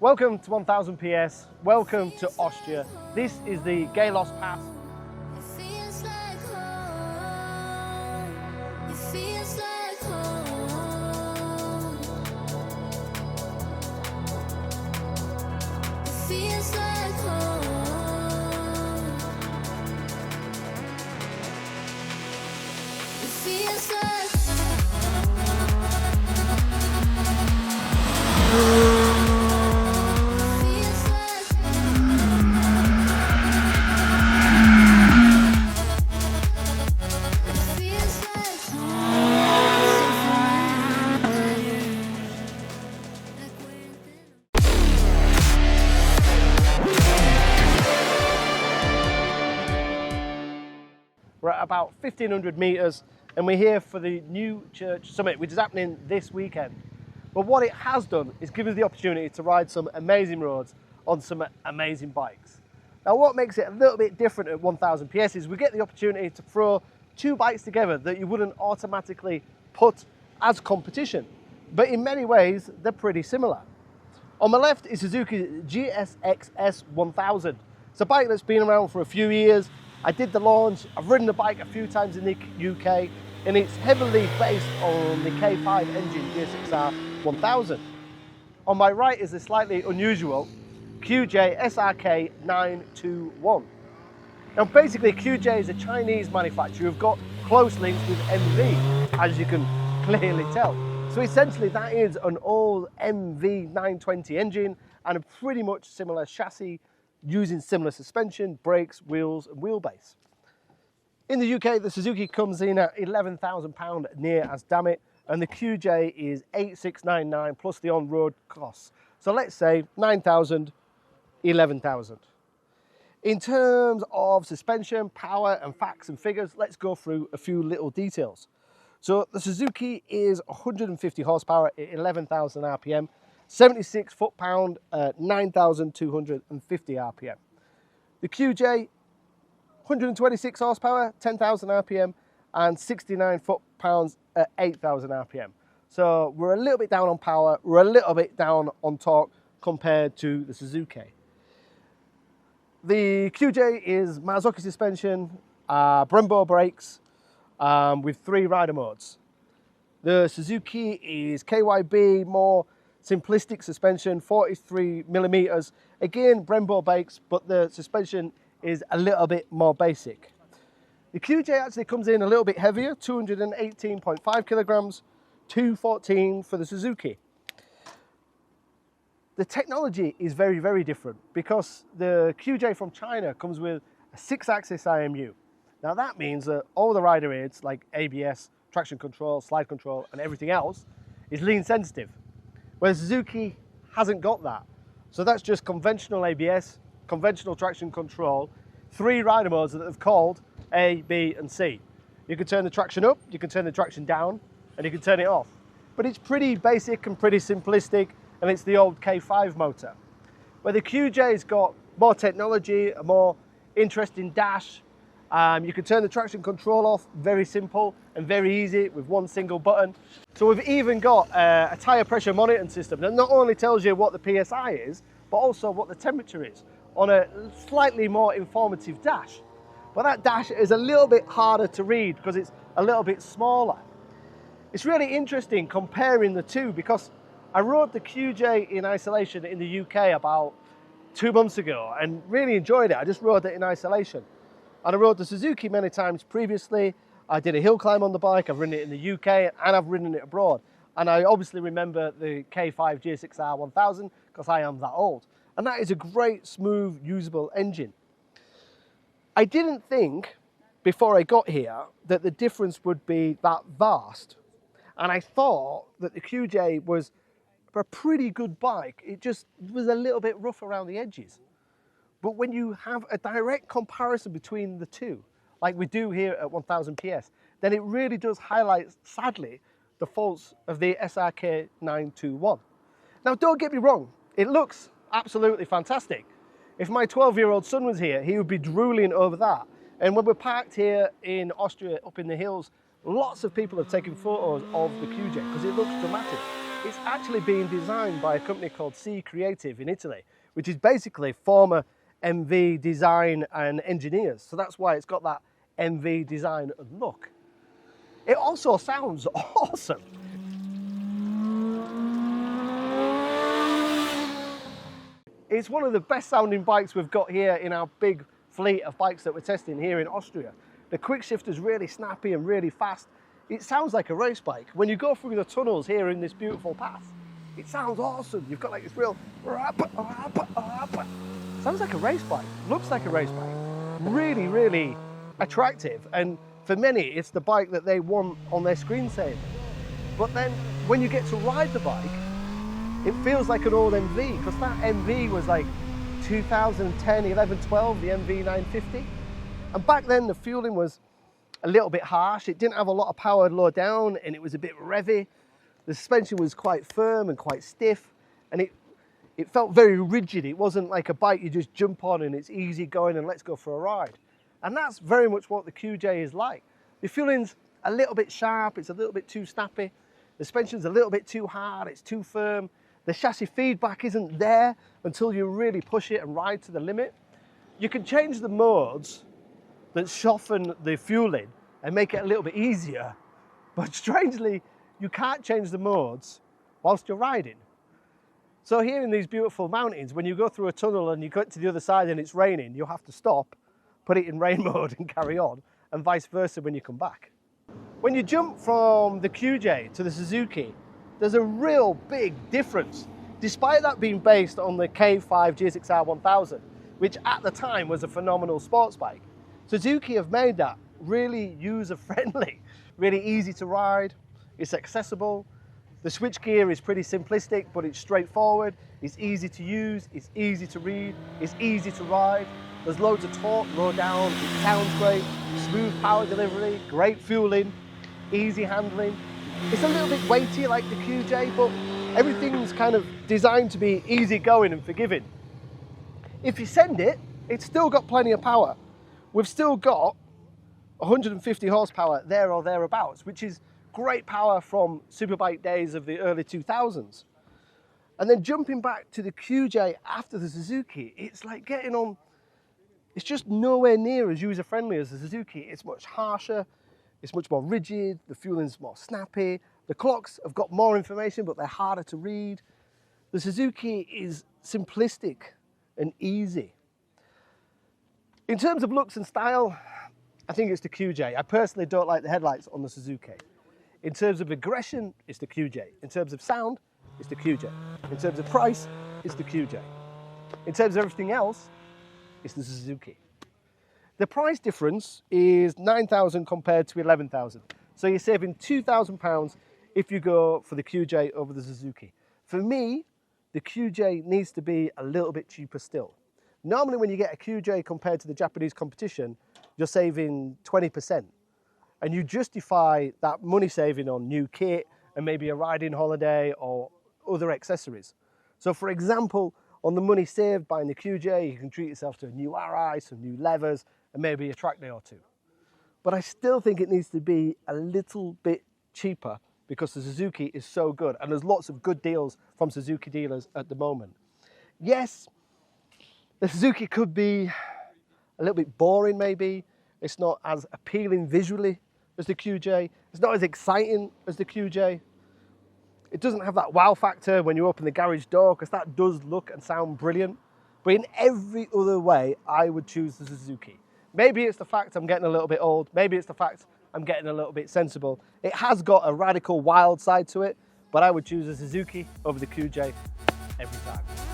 Welcome to 1000 PS, welcome to Austria. This is the Galos Pass. It feels like home. It feels like home. It feels like home. It feels like We're at about 1500 meters and we're here for the Newchurch Summit, which is happening this weekend. But what it has done is give us the opportunity to ride some amazing roads on some amazing bikes. Now what makes it a little bit different at 1000 PS is we get the opportunity to throw two bikes together that you wouldn't automatically put as competition. But in many ways, they're pretty similar. On my left is Suzuki GSX-S1000. It's a bike that's been around for a few years. I did the launch, I've ridden the bike a few times in the UK, and it's heavily based on the K5 engine GSX-R1000. On my right is the slightly unusual QJ SRK 921. Now basically QJ is a Chinese manufacturer who've got close links with MV, as you can clearly tell. So essentially that is an old MV 920 engine and a pretty much similar chassis, using similar suspension, brakes, wheels and wheelbase. In the UK, the Suzuki comes in at £11,000 near as damn it, and the QJ is 8,699 plus the on-road costs. So let's say 9,000, 11,000. In terms of suspension, power and facts and figures, let's go through a few little details. So the Suzuki is 150 horsepower at 11,000 RPM, 76 foot-pound at 9,250 RPM. The QJ, 126 horsepower, 10,000 RPM, and 69 foot-pounds at 8,000 RPM. So we're a little bit down on power, we're a little bit down on torque compared to the Suzuki. The QJ is Marzocchi suspension, Brembo brakes, with 3 rider modes. The Suzuki is KYB, more simplistic suspension, 43 millimeters. Again, Brembo brakes, but the suspension is a little bit more basic. The QJ actually comes in a little bit heavier, 218.5 kilograms, 214 for the Suzuki. The technology is very, very different because the QJ from China comes with a 6-axis IMU. Now that means that all the rider aids like ABS, traction control, slide control and everything else is lean sensitive. Whereas Suzuki hasn't got that. So that's just conventional ABS, conventional traction control, 3 rider modes that they've called A, B and C. You can turn the traction up, you can turn the traction down, and you can turn it off. But it's pretty basic and pretty simplistic, and it's the old K5 motor. Where the QJ's got more technology, a more interesting dash. You can turn the traction control off, very simple and very easy with one single button. So we've even got a tyre pressure monitoring system that not only tells you what the PSI is, but also what the temperature is on a slightly more informative dash. But that dash is a little bit harder to read because it's a little bit smaller. It's really interesting comparing the two because I rode the QJ in isolation in the UK about 2 months ago and really enjoyed it. I just rode it in isolation. And I rode the Suzuki many times previously. I did a hill climb on the bike, I've ridden it in the UK and I've ridden it abroad. And I obviously remember the K5 GSX-R1000 because I am that old. And that is a great, smooth, usable engine. I didn't think before I got here that the difference would be that vast. And I thought that the QJ was a pretty good bike. It just was a little bit rough around the edges. But when you have a direct comparison between the two, like we do here at 1000 PS, then it really does highlight, sadly, the faults of the SRK 921. Now, don't get me wrong, it looks absolutely fantastic. If my 12-year-old son was here, he would be drooling over that. And when we're parked here in Austria, up in the hills, lots of people have taken photos of the QJ because it looks dramatic. It's actually being designed by a company called C Creative in Italy, which is basically former MV design and engineers. So that's why it's got that MV design and look. It also sounds awesome. It's one of the best sounding bikes we've got here in our big fleet of bikes that we're testing here in Austria. The quickshifter is really snappy and really fast. It sounds like a race bike. When you go through the tunnels here in this beautiful path, it sounds awesome. You've got like this real, sounds like a race bike, looks like a race bike. Really, really attractive. And for many, it's the bike that they want on their screensaver. But then when you get to ride the bike, it feels like an old MV, because that MV was like 2010, 11, 12, the MV 950. And back then the fueling was a little bit harsh. It didn't have a lot of power low down and it was a bit revvy. The suspension was quite firm and quite stiff, and it felt very rigid. It wasn't like a bike you just jump on and it's easy going and let's go for a ride. And that's very much what the QJ is like. The fueling's a little bit sharp, it's a little bit too snappy. The suspension's a little bit too hard, it's too firm. The chassis feedback isn't there until you really push it and ride to the limit. You can change the modes that soften the fueling and make it a little bit easier, but strangely, you can't change the modes whilst you're riding. So here in these beautiful mountains, when you go through a tunnel and you get to the other side and it's raining, you have to stop, put it in rain mode and carry on, and vice versa when you come back. When you jump from the QJ to the Suzuki, there's a real big difference, despite that being based on the K5 GSX-S1000, which at the time was a phenomenal sports bike. Suzuki have made that really user-friendly, really easy to ride, it's accessible. The switchgear is pretty simplistic, but it's straightforward, it's easy to use, it's easy to read, it's easy to ride. There's loads of torque, low down, it sounds great, smooth power delivery, great fueling, easy handling. It's a little bit weighty like the QJ, but everything's kind of designed to be easy going and forgiving. If you send it, it's still got plenty of power. We've still got 150 horsepower there or thereabouts, which is great power from superbike days of the early 2000s. And then jumping back to the QJ after the Suzuki, it's like getting on, it's just nowhere near as user-friendly as the Suzuki. It's much harsher, it's much more rigid, the fueling's more snappy, the clocks have got more information, but they're harder to read. The Suzuki is simplistic and easy. In terms of looks and style, I think it's the QJ. I personally don't like the headlights on the Suzuki. In terms of aggression, it's the QJ. In terms of sound, it's the QJ. In terms of price, it's the QJ. In terms of everything else, it's the Suzuki. The price difference is 9,000 compared to 11,000. So you're saving £2,000 if you go for the QJ over the Suzuki. For me, the QJ needs to be a little bit cheaper still. Normally when you get a QJ compared to the Japanese competition, you're saving 20%. And you justify that money saving on new kit and maybe a riding holiday or other accessories. So for example, on the money saved buying the QJ, you can treat yourself to a new RI, some new levers, and maybe a track day or two. But I still think it needs to be a little bit cheaper because the Suzuki is so good, and there's lots of good deals from Suzuki dealers at the moment. Yes, the Suzuki could be a little bit boring maybe. It's not as appealing visually as the QJ. It's not as exciting as the QJ. It doesn't have that wow factor when you open the garage door, because that does look and sound brilliant. But in every other way, I would choose the Suzuki. Maybe it's the fact I'm getting a little bit old. Maybe it's the fact I'm getting a little bit sensible. It has got a radical wild side to it, but I would choose the Suzuki over the QJ every time.